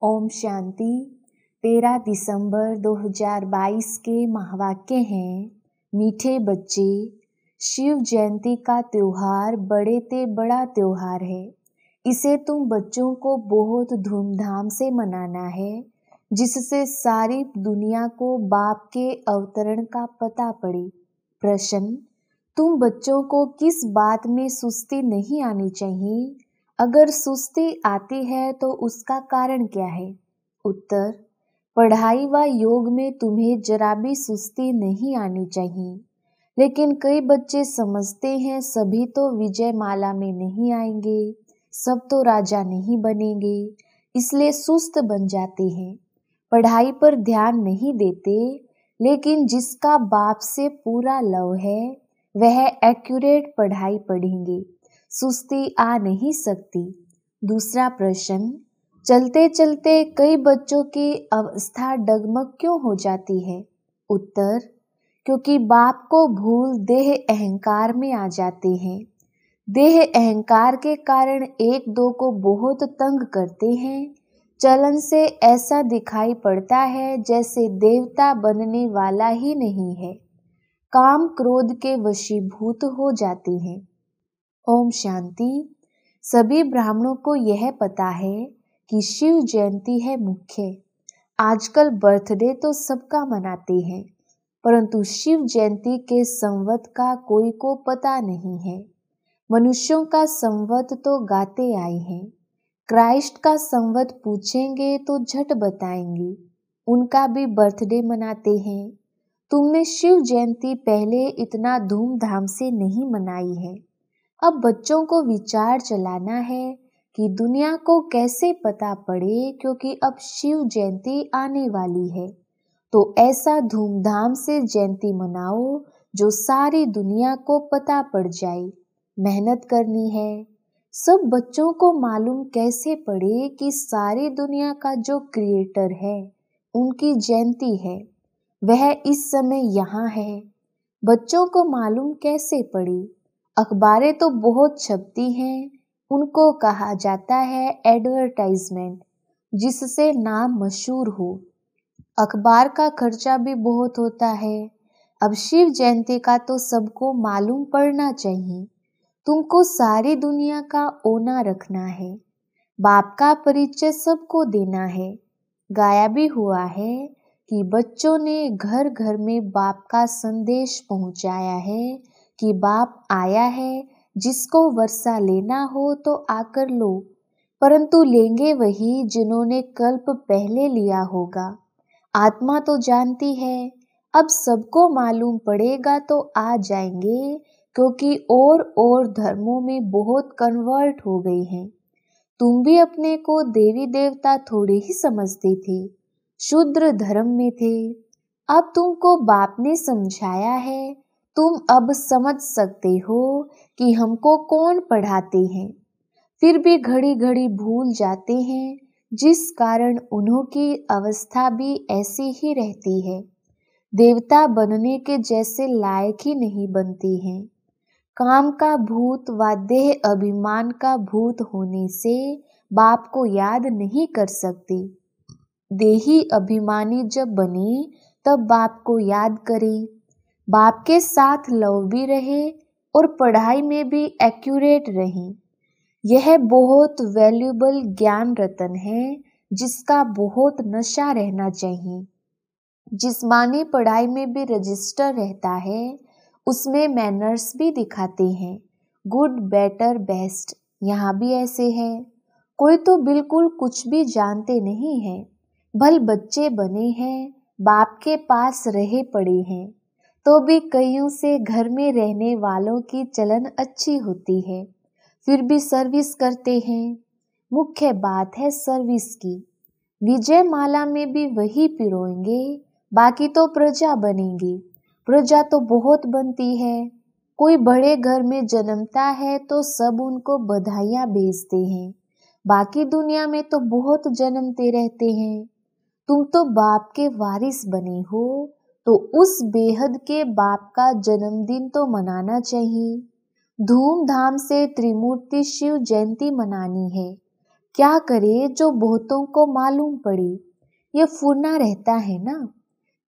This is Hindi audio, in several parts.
ओम शांति। 13 दिसंबर 2022 के महावाक्य हैं, मीठे बच्चे, शिव जयंती का त्योहार बड़े ते बड़ा त्योहार है। इसे तुम बच्चों को बहुत धूमधाम से मनाना है, जिससे सारी दुनिया को बाप के अवतरण का पता पड़े। प्रश्न: तुम बच्चों को किस बात में सुस्ती नहीं आनी चाहिए? अगर सुस्ती आती है तो उसका कारण क्या है? उत्तर: पढ़ाई व योग में तुम्हें जरा भी सुस्ती नहीं आनी चाहिए। लेकिन कई बच्चे समझते हैं सभी तो विजय माला में नहीं आएंगे, सब तो राजा नहीं बनेंगे, इसलिए सुस्त बन जाते हैं। पढ़ाई पर ध्यान नहीं देते, लेकिन जिसका बाप से पूरा लव है वह एक्यूरेट पढ़ाई पढ़ेंगे, सुस्ती आ नहीं सकती। दूसरा प्रश्न: चलते चलते कई बच्चों की अवस्था डगमग क्यों हो जाती है? उत्तर: क्योंकि बाप को भूल देह अहंकार में आ जाते हैं। देह अहंकार के कारण एक दो को बहुत तंग करते हैं। चलन से ऐसा दिखाई पड़ता है जैसे देवता बनने वाला ही नहीं है। काम क्रोध के वशीभूत हो जाते हैं। ओम शांति। सभी ब्राह्मणों को यह पता है कि शिव जयंती है मुख्य। आजकल बर्थडे तो सबका मनाते हैं, परंतु शिव जयंती के संवत का कोई को पता नहीं है। मनुष्यों का संवत तो गाते आए हैं, क्राइस्ट का संवत पूछेंगे तो झट बताएंगे, उनका भी बर्थडे मनाते हैं। तुमने शिव जयंती पहले इतना धूमधाम से नहीं मनाई है। अब बच्चों को विचार चलाना है कि दुनिया को कैसे पता पड़े, क्योंकि अब शिव जयंती आने वाली है। तो ऐसा धूमधाम से जयंती मनाओ जो सारी दुनिया को पता पड़ जाए। मेहनत करनी है। सब बच्चों को मालूम कैसे पड़े कि सारी दुनिया का जो क्रिएटर है उनकी जयंती है, वह इस समय यहाँ है। बच्चों को मालूम कैसे पड़े? अखबारें तो बहुत छपती हैं, उनको कहा जाता है एडवर्टाइजमेंट, जिससे नाम मशहूर हो। अखबार का खर्चा भी बहुत होता है। अब शिव जयंती का तो सबको मालूम पड़ना चाहिए। तुमको सारी दुनिया का ओना रखना है, बाप का परिचय सबको देना है। गाया भी हुआ है कि बच्चों ने घर घर में बाप का संदेश पहुंचाया है कि बाप आया है, जिसको वर्षा लेना हो तो आकर लो, परंतु लेंगे वही जिन्होंने कल्प पहले लिया होगा। आत्मा तो जानती है, अब सबको मालूम पड़ेगा तो आ जाएंगे, क्योंकि और धर्मों में बहुत कन्वर्ट हो गए हैं। तुम भी अपने को देवी देवता थोड़े ही समझते थे, शूद्र धर्म में थे। अब तुमको बाप ने समझाया है, तुम अब समझ सकते हो कि हमको कौन पढ़ाते हैं। फिर भी घड़ी घड़ी भूल जाते हैं, जिस कारण उन्हों की अवस्था भी ऐसी ही रहती है। देवता बनने के जैसे लायक ही नहीं बनते हैं। काम का भूत व देह अभिमान का भूत होने से बाप को याद नहीं कर सकते। देही अभिमानी जब बने तब बाप को याद करें। बाप के साथ लव भी रहे और पढ़ाई में भी एक्यूरेट रहें। यह बहुत वैल्यूबल ज्ञान रतन है, जिसका बहुत नशा रहना चाहिए। जिस्मानी पढ़ाई में भी रजिस्टर रहता है, उसमें मैनर्स भी दिखाते हैं, गुड, बेटर, बेस्ट। यहाँ भी ऐसे है। कोई तो बिल्कुल कुछ भी जानते नहीं है, भल बच्चे बने हैं, बाप के पास रहे पड़े हैं, तो भी कईयों से घर में रहने वालों की चलन अच्छी होती है, फिर भी सर्विस करते हैं। मुख्य बात है सर्विस की। विजय माला में भी वही पिरोएंगे, बाकी तो प्रजा बनेंगी। प्रजा तो बहुत बनती है। कोई बड़े घर में जन्मता है तो सब उनको बधाइयाँ भेजते हैं, बाकी दुनिया में तो बहुत जन्मते रहते हैं। तुम तो बाप के वारिस बने हो, तो उस बेहद के बाप का जन्मदिन तो मनाना चाहिए। धूमधाम से त्रिमूर्ति शिव जयंती मनानी है। क्या करे जो बहुतों को मालूम पड़े, ये फुरना रहता है ना।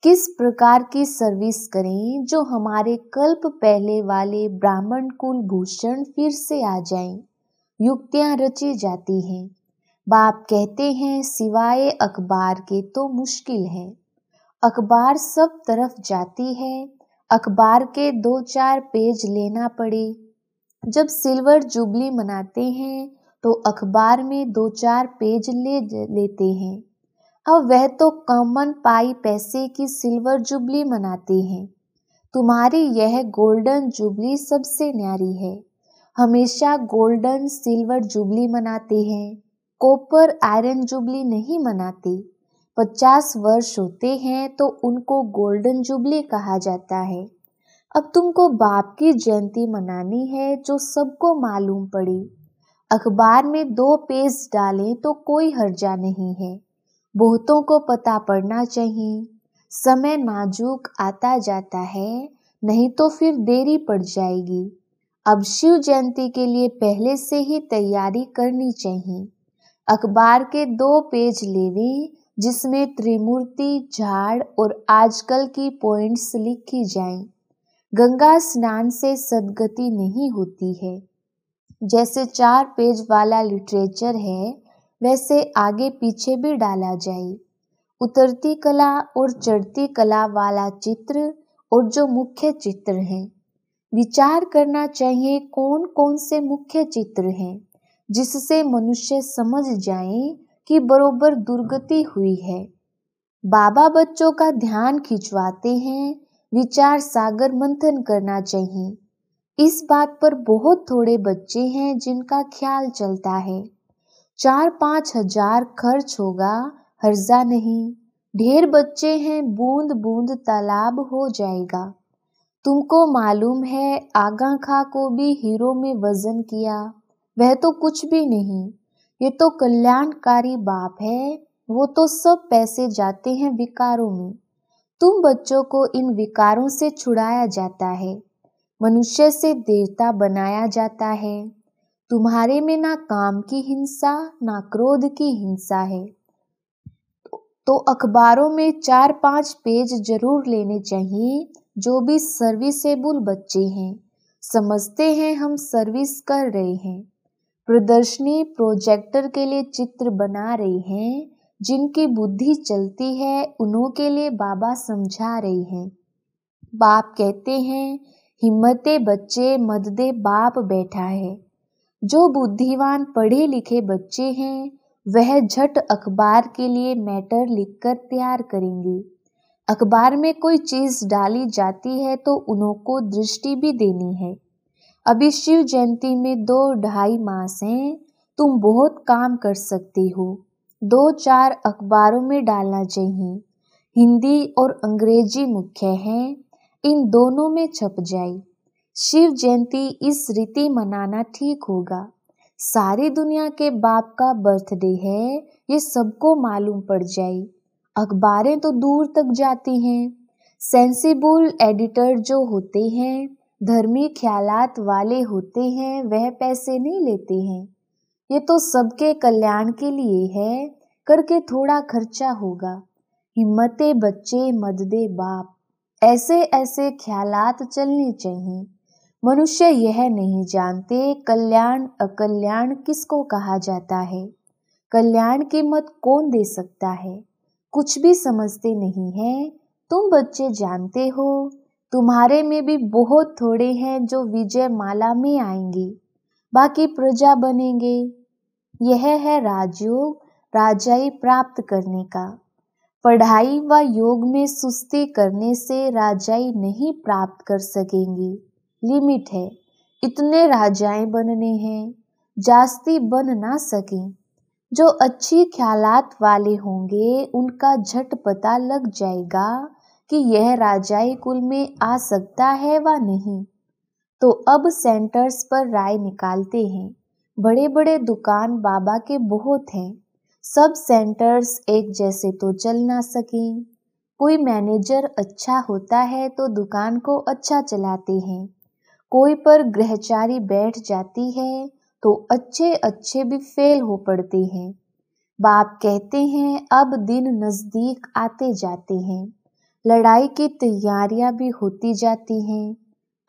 किस प्रकार की सर्विस करें जो हमारे कल्प पहले वाले ब्राह्मण कुल भूषण फिर से आ जाएं। युक्तियां रची जाती हैं। बाप कहते हैं सिवाय अखबार के तो मुश्किल है। अखबार सब तरफ जाती है, अखबार के 2-4 पेज लेना पड़े। जब सिल्वर जुबली मनाते हैं तो अखबार में 2-4 पेज लेते हैं। अब वह तो कॉमन पाई पैसे की सिल्वर जुबली मनाते हैं। तुम्हारी यह गोल्डन जुबली सबसे न्यारी है। हमेशा गोल्डन सिल्वर जुबली मनाते हैं, कॉपर आयरन जुबली नहीं मनाते। 50 वर्ष होते हैं तो उनको गोल्डन जुबली कहा जाता है। अब तुमको बाप की जयंती मनानी है जो सबको मालूम पड़े। अखबार में 2 पेज डालें तो कोई हर्जा नहीं है। बहुतों को पता पड़ना चाहिए। समय नाजुक आता जाता है, नहीं तो फिर देरी पड़ जाएगी। अब शिव जयंती के लिए पहले से ही तैयारी करनी चाहिए। अखबार के 2 पेज लेवें जिसमें त्रिमूर्ति, झाड़ और आजकल की पॉइंट्स लिखी जाएं। गंगा स्नान से सद्गति नहीं होती है। जैसे 4 पेज वाला लिटरेचर है वैसे आगे पीछे भी डाला जाए। उतरती कला और चढ़ती कला वाला चित्र और जो मुख्य चित्र हैं। विचार करना चाहिए कौन कौन से मुख्य चित्र हैं जिससे मनुष्य समझ जाए कि बरोबर दुर्गति हुई है। बाबा बच्चों का ध्यान खिंचवाते हैं, विचार सागर मंथन करना चाहिए। इस बात पर बहुत थोड़े बच्चे हैं जिनका ख्याल चलता है। 4-5 हजार खर्च होगा, हर्जा नहीं। ढेर बच्चे हैं, बूंद बूंद तालाब हो जाएगा। तुमको मालूम है आगा खां को भी हीरो में वजन किया, वह तो कुछ भी नहीं। ये तो कल्याणकारी बाप है, वो तो सब पैसे जाते हैं विकारों में। तुम बच्चों को इन विकारों से छुड़ाया जाता है, मनुष्य से देवता बनाया जाता है। तुम्हारे में ना काम की हिंसा ना क्रोध की हिंसा है। तो अखबारों में 4-5 पेज जरूर लेने चाहिए। जो भी सर्विसेबल बच्चे हैं, समझते हैं हम सर्विस कर रहे हैं। प्रदर्शनी प्रोजेक्टर के लिए चित्र बना रहे हैं। जिनकी बुद्धि चलती है उन्हों के लिए बाबा समझा रहे हैं। बाप कहते हैं हिम्मते बच्चे मददे बाप बैठा है। जो बुद्धिवान पढ़े लिखे बच्चे हैं वह झट अखबार के लिए मैटर लिखकर तैयार करेंगे। अखबार में कोई चीज डाली जाती है तो उन्हों को दृष्टि भी देनी है। अभी शिव जयंती में 2-2.5 मास हैं, तुम बहुत काम कर सकते हो। 2-4 अखबारों में डालना चाहिए। हिंदी और अंग्रेजी मुख्य हैं, इन दोनों में छप जाए। शिव जयंती इस रीति मनाना ठीक होगा। सारी दुनिया के बाप का बर्थडे है, ये सबको मालूम पड़ जाए। अखबारें तो दूर तक जाती हैं। सेंसिबल एडिटर जो होते हैं, धर्मी ख्यालात वाले होते हैं, वह पैसे नहीं लेते हैं। ये तो सबके कल्याण के लिए है, करके थोड़ा खर्चा होगा। हिम्मते बच्चे मददे बाप, ऐसे ऐसे ख्यालात चलने चाहिए। मनुष्य यह नहीं जानते कल्याण अकल्याण किसको कहा जाता है। कल्याण की मत कौन दे सकता है, कुछ भी समझते नहीं है। तुम बच्चे जानते हो, तुम्हारे में भी बहुत थोड़े हैं जो विजय माला में आएंगे, बाकी प्रजा बनेंगे। यह है राजयोग, राजाई प्राप्त करने का। पढ़ाई व योग में सुस्ती करने से राजाई नहीं प्राप्त कर सकेंगे। लिमिट है, इतने राजाएं बनने हैं, जास्ती बन ना सकें। जो अच्छी ख्यालात वाले होंगे उनका झट पता लग जाएगा कि यह राजाई कुल में आ सकता है व नहीं। तो अब सेंटर्स पर राय निकालते हैं। बड़े बड़े दुकान बाबा के बहुत हैं। सब सेंटर्स एक जैसे तो चल ना सकें। कोई मैनेजर अच्छा होता है तो दुकान को अच्छा चलाते हैं। कोई पर गृहचारी बैठ जाती है तो अच्छे अच्छे भी फेल हो पड़ते हैं। बाप कहते हैं अब दिन नजदीक आते जाते हैं, लड़ाई की तैयारियां भी होती जाती हैं,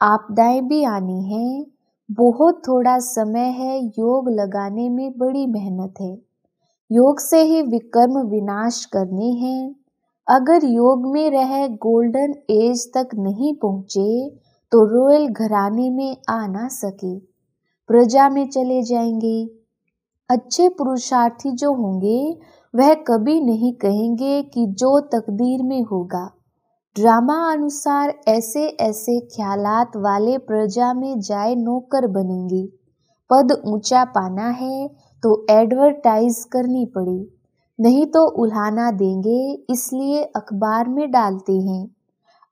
आपदाएं भी आनी हैं, बहुत थोड़ा समय है, योग लगाने में बड़ी मेहनत है, योग से ही विकर्म विनाश करने हैं। अगर योग में रह गोल्डन एज तक नहीं पहुँचे तो रॉयल घराने में आ ना सके, प्रजा में चले जाएंगे। अच्छे पुरुषार्थी जो होंगे वह कभी नहीं कहेंगे कि जो तकदीर में होगा। ड्रामा अनुसार ऐसे ऐसे ख्यालात वाले प्रजा में जाए नौकर बनेंगे। पद ऊंचा पाना है तो एडवर्टाइज करनी पड़े, नहीं तो उल्हाना देंगे, इसलिए अखबार में डालते हैं।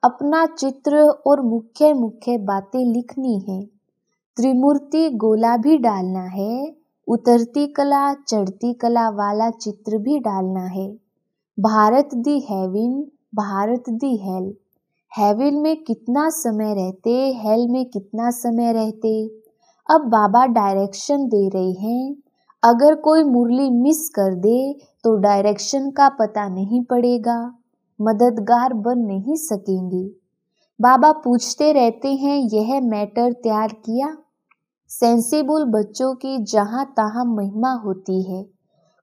अपना चित्र और मुख्य मुख्य बातें लिखनी है। त्रिमूर्ति गोला भी डालना है, उतरती कला चढ़ती कला वाला चित्र भी डालना है। भारत दी हेवन, भारत दी हेल। हेवन में कितना समय रहते, हेल में कितना समय रहते। अब बाबा डायरेक्शन दे रहे हैं, अगर कोई मुरली मिस कर दे तो डायरेक्शन का पता नहीं पड़ेगा, मददगार बन नहीं सकेंगे। बाबा पूछते रहते हैं यह मैटर तैयार किया। सेंसिबल बच्चों की जहाँ तहाँ महिमा होती है।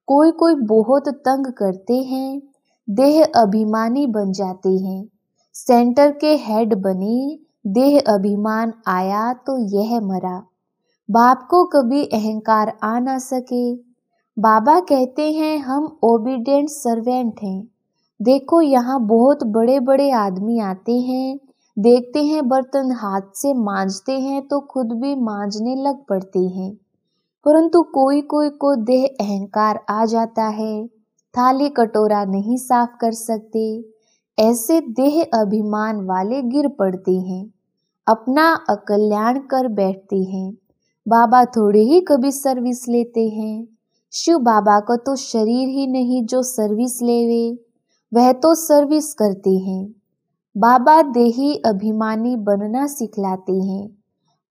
कोई कोई बहुत तंग करते हैं, देह अभिमानी बन जाते हैं। सेंटर के हेड बने, देह अभिमान आया तो यह मरा। बाप को कभी अहंकार आ ना सके। बाबा कहते हैं हम ओबीडिएंट सर्वेंट हैं। देखो यहाँ बहुत बड़े बड़े आदमी आते हैं, देखते हैं बर्तन हाथ से मांजते हैं तो खुद भी मांजने लग पड़ते हैं, परंतु कोई कोई को देह अहंकार आ जाता है, थाली कटोरा नहीं साफ कर सकते। ऐसे देह अभिमान वाले गिर पड़ते हैं, अपना अकल्याण कर बैठते हैं। बाबा थोड़े ही कभी सर्विस लेते हैं। शिव बाबा का तो शरीर ही नहीं जो सर्विस लेवे, वह तो सर्विस करते हैं। बाबा देही अभिमानी बनना सिखलाते हैं।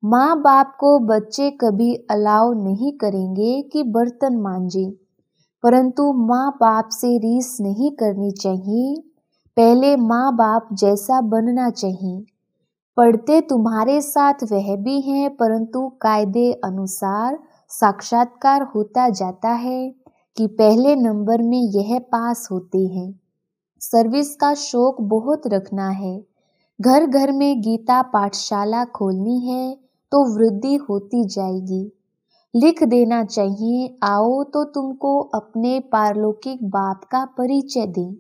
माँ बाप को बच्चे कभी अलाउ नहीं करेंगे कि बर्तन मांजे, परंतु माँ बाप से रीस नहीं करनी चाहिए, पहले माँ बाप जैसा बनना चाहिए। पढ़ते तुम्हारे साथ वह भी हैं, परंतु कायदे अनुसार साक्षात्कार होता जाता है कि पहले नंबर में यह पास होते हैं। सर्विस का शौक बहुत रखना है। घर घर में गीता पाठशाला खोलनी है तो वृद्धि होती जाएगी। लिख देना चाहिए, आओ तो तुमको अपने पारलौकिक बाप का परिचय दें।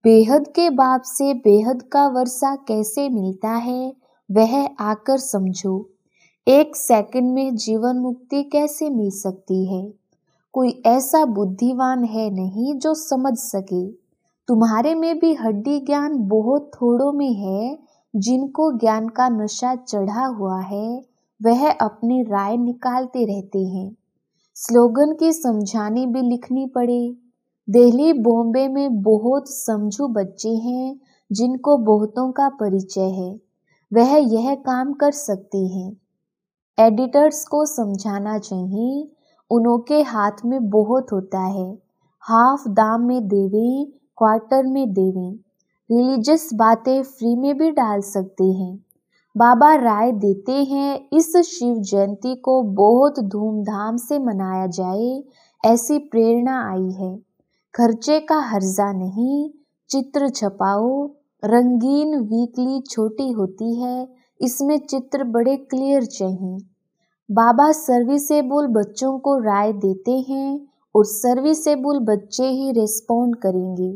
बेहद के बाप से बेहद का वर्षा कैसे मिलता है वह आकर समझो। 1 सेकंड में जीवन मुक्ति कैसे मिल सकती है। कोई ऐसा बुद्धिमान है नहीं जो समझ सके। तुम्हारे में भी हड्डी ज्ञान बहुत थोड़ों में है। जिनको ज्ञान का नशा चढ़ा हुआ है वह अपनी राय निकालते रहते हैं। स्लोगन की समझानी भी लिखनी पड़े। दिल्ली बॉम्बे में बहुत समझू बच्चे हैं जिनको बहुतों का परिचय है, वह यह काम कर सकते हैं। एडिटर्स को समझाना चाहिए, उनके हाथ में बहुत होता है, हाफ दाम में देवें, क्वार्टर में देवें। रिलीजियस बातें फ्री में भी डाल सकते हैं। बाबा राय देते हैं इस शिव जयंती को बहुत धूमधाम से मनाया जाए, ऐसी प्रेरणा आई है। खर्चे का हर्जा नहीं, चित्र छपाओ। रंगीन वीकली छोटी होती है, इसमें चित्र बड़े क्लियर चाहिए। बाबा सर्विसेबल बच्चों को राय देते हैं और सर्विसेबल बच्चे ही रिस्पॉन्ड करेंगे।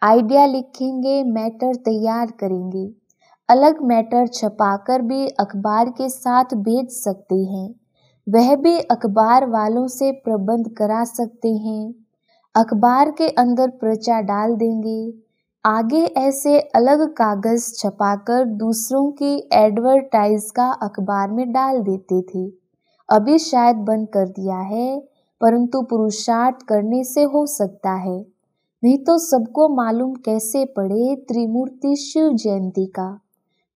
आइडिया लिखेंगे, मैटर तैयार करेंगे। अलग मैटर छपाकर भी अखबार के साथ भेज सकते हैं, वह भी अखबार वालों से प्रबंध करा सकते हैं। अखबार के अंदर पर्चा डाल देंगे। आगे ऐसे अलग कागज छपाकर दूसरों की एडवर्टाइज का अखबार में डाल देते थे, अभी शायद बंद कर दिया है, परंतु पुरुषार्थ करने से हो सकता है, नहीं तो सबको मालूम कैसे पड़े त्रिमूर्ति शिव जयंती का।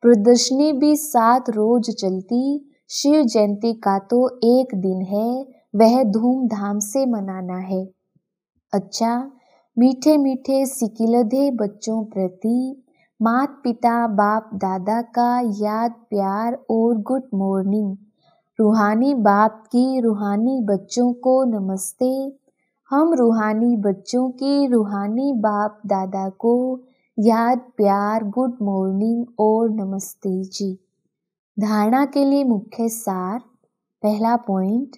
प्रदर्शनी भी 7 रोज चलती, शिव जयंती का तो एक दिन है, वह धूमधाम से मनाना है। अच्छा, मीठे मीठे सिकिलधे बच्चों प्रति माता पिता बाप दादा का याद प्यार और गुड मॉर्निंग। रूहानी बाप की रूहानी बच्चों को नमस्ते। हम रूहानी बच्चों की रूहानी बाप दादा को याद प्यार गुड मॉर्निंग और नमस्ते जी। धारणा के लिए मुख्य सार। पहला पॉइंट,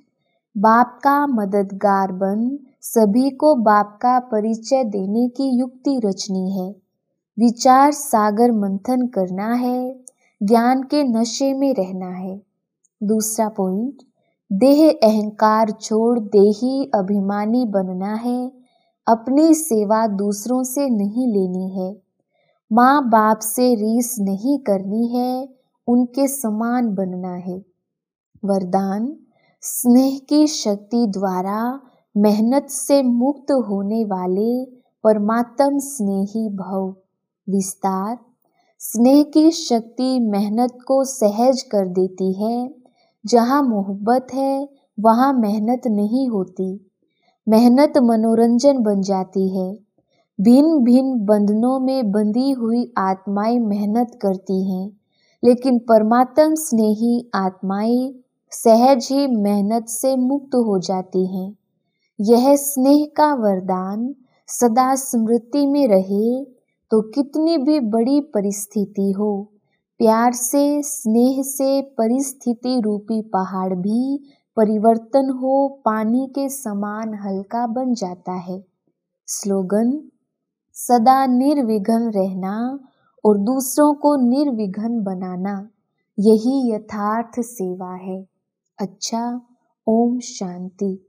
बाप का मददगार बन सभी को बाप का परिचय देने की युक्ति रचनी है। विचार सागर मंथन करना है, ज्ञान के नशे में रहना है। दूसरा पॉइंट, देह अहंकार छोड़ देही अभिमानी बनना है। अपनी सेवा दूसरों से नहीं लेनी है। माँ बाप से रीस नहीं करनी है, उनके समान बनना है। वरदान, स्नेह की शक्ति द्वारा मेहनत से मुक्त होने वाले परमात्म स्नेही भव। विस्तार, स्नेह की शक्ति मेहनत को सहज कर देती है। जहाँ मोहब्बत है वहाँ मेहनत नहीं होती। मेहनत मनोरंजन बन जाती है। भिन्न भिन्न बंधनों में बंधी हुई आत्माएं मेहनत करती हैं, लेकिन परमात्म स्नेही आत्माएं सहज ही मेहनत से मुक्त हो जाती हैं। यह स्नेह का वरदान सदा स्मृति में रहे, तो कितनी भी बड़ी परिस्थिति हो, प्यार से स्नेह से परिस्थिति रूपी पहाड़ भी परिवर्तन हो पानी के समान हल्का बन जाता है। स्लोगन, सदा निर्विघ्न रहना और दूसरों को निर्विघ्न बनाना, यही यथार्थ सेवा है। अच्छा, ओम शांति।